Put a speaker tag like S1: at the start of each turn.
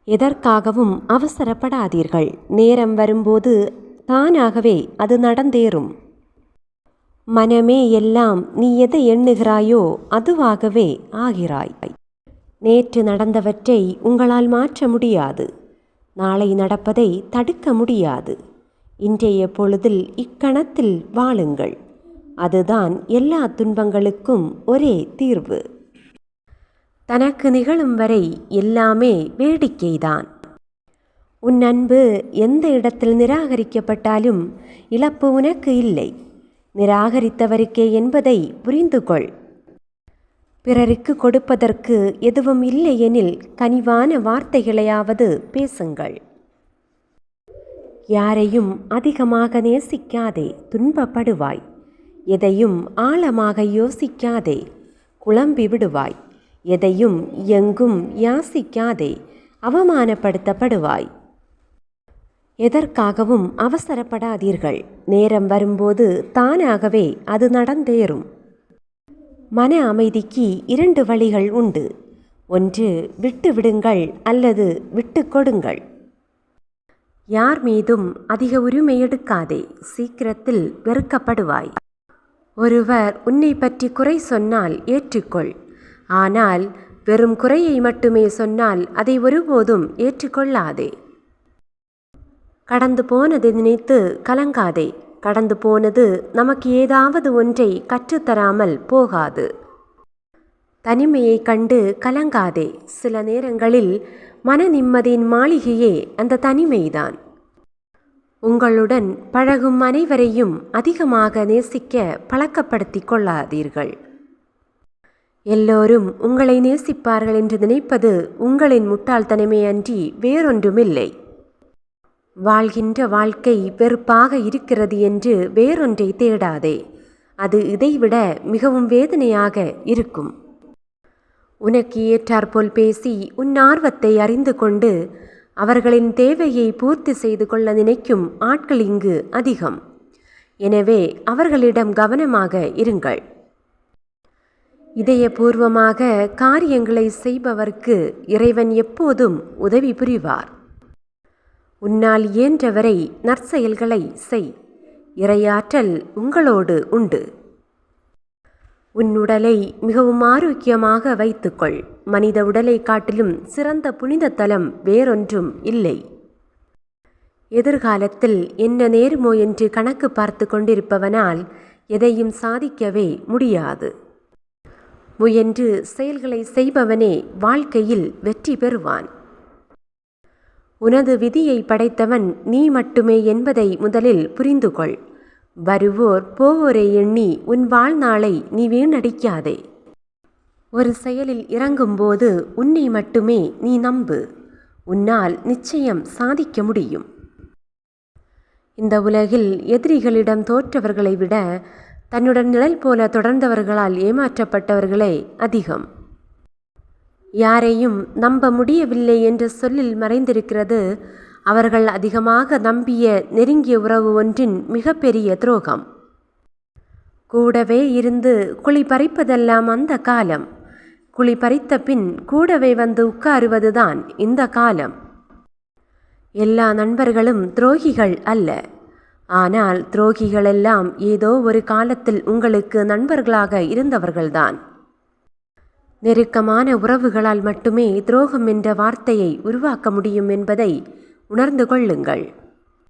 S1: எதற்காகவும் அவசரப்படாதீர்கள். நேரம் வரும்போது தானாகவே அது நடந்தேறும். மனமே எல்லாம் நீ எதை எண்ணுகிறாயோ அதுவாகவே ஆகிறாய். நேற்று நடந்தவற்றை உங்களால் மாற்ற முடியாது. நாளை நடப்பதை தடுக்க முடியாது. இன்றைய பொழுதில் இக்கணத்தில் வாழுங்கள். அதுதான் எல்லா துன்பங்களுக்கும் ஒரே தீர்வு. தனக்கு நிகழும் வரை எல்லாமே வேடிக்கைதான். உன் அன்பு எந்த இடத்தில் நிராகரிக்கப்பட்டாலும் இழப்பு உனக்கு இல்லை. நிராகரித்தவருக்கே என்பதை புரிந்து கொள். பிறருக்கு கொடுப்பதற்கு எதுவும் இல்லை எனில் கனிவான வார்த்தைகளையாவது பேசுங்கள். யாரையும் அதிகமாக நேசிக்காதே, துன்பப்படுவாய். எதையும் ஆழமாக யோசிக்காதே, குழம்பி விடுவாய். எதையும் எங்கும் யாசிக்காதே, அவமானப்படுத்தப்படுவாய். எதற்காகவும் அவசரப்படாதீர்கள். நேரம் வரும்போது தானாகவே அது நடந்தேறும். மன அமைதிக்கு 2 வழிகள் உண்டு. ஒன்று விட்டு விடுங்கள் அல்லது விட்டு கொடுங்கள். யார் மீதும் அதிக உரிமை எடுக்காதே, சீக்கிரத்தில் வெறுக்கப்படுவாய். ஒருவர் உன்னை பற்றி குறை சொன்னால் ஏற்றுக்கொள். ஆனால் வெறும் குறையை மட்டுமே சொன்னால் அதை ஒருபோதும் ஏற்றுக்கொள்ளாதே. கடந்து போனதை நினைத்து கலங்காதே. கடந்து போனது நமக்கு ஏதாவது ஒன்றை கற்றுத்தராமல் போகாது. தனிமையை கண்டு கலங்காதே. சில நேரங்களில் மன நிம்மதியின் மாளிகையே அந்த தனிமைதான். உங்களுடன் பழகும் அனைவரையும் அதிகமாக நேசிக்க பழக்கப்படுத்தி கொள்ளாதீர்கள். எல்லோரும் உங்களை நேசிப்பார்கள் என்று நினைப்பது உங்களின் முட்டாள்தனமே அன்றி வேறொன்றுமில்லை. வாழ்கின்ற வாழ்க்கை வெறுப்பாக இருக்கிறது என்று வேறொன்றை தேடாதே. அது இதைவிட மிகவும் வேதனையாக இருக்கும். உனக்கு ஏற்றாற்போல் பேசி உன் ஆர்வத்தை அறிந்து கொண்டு அவர்களின் தேவையை பூர்த்தி செய்து கொள்ள நினைக்கும் ஆட்கள் இங்கு அதிகம். எனவே அவர்களிடம் கவனமாக இருங்கள். இதயபூர்வமாக காரியங்களை செய்பவர்க்கு இறைவன் எப்போதும் உதவி புரிவார். உன்னால் இயன்றவரை நற்செயல்களை செய். இறையாற்றல் உங்களோடு உண்டு. உன் உடலை மிகவும் ஆரோக்கியமாக வைத்துக்கொள். மனித உடலை காட்டிலும் சிறந்த புனித தலம் வேறொன்றும் இல்லை. எதிர்காலத்தில் என்ன நேருமோ என்று கணக்கு பார்த்து கொண்டிருப்பவனால் எதையும் சாதிக்கவே முடியாது. முயன்று செயல்களை செய்பவனே வாழ்க்கையில் வெற்றி பெறுவான். உனது விதியை படைத்தவன் நீ மட்டுமே என்பதை முதலில் புரிந்து கொள். வருவோர் போவோரை எண்ணி உன் வாழ்நாளை நீ வீணடிக்காதே. ஒரு செயலில் இறங்கும்போது உன்னை மட்டுமே நீ நம்பு. உன்னால் நிச்சயம் சாதிக்க முடியும். இந்த உலகில் எதிரிகளிடம் தோற்றவர்களை விட தன்னுடன் நிழல் போல தொடர்ந்தவர்களால் ஏமாற்றப்பட்டவர்களே அதிகம். யாரையும் நம்ப முடியவில்லை என்ற சொல்லில் மறைந்திருக்கிறது அவர்கள் அதிகமாக நம்பிய நெருங்கிய உறவு ஒன்றின் மிகப்பெரிய துரோகம். கூடவே இருந்து குழி பறிப்பதெல்லாம் அந்த காலம். குழி பறித்த பின் கூடவே வந்து உட்காருவதுதான் இந்த காலம். எல்லா நண்பர்களும் துரோகிகள் அல்ல. ஆனால் துரோகிகளெல்லாம் ஏதோ ஒரு காலத்தில் உங்களுக்கு நண்பர்களாக இருந்தவர்கள்தான். நெருக்கமான உறவுகளால் மட்டுமே துரோகம் என்ற வார்த்தையை உருவாக்க முடியும் என்பதை உணர்ந்து கொள்ளுங்கள்.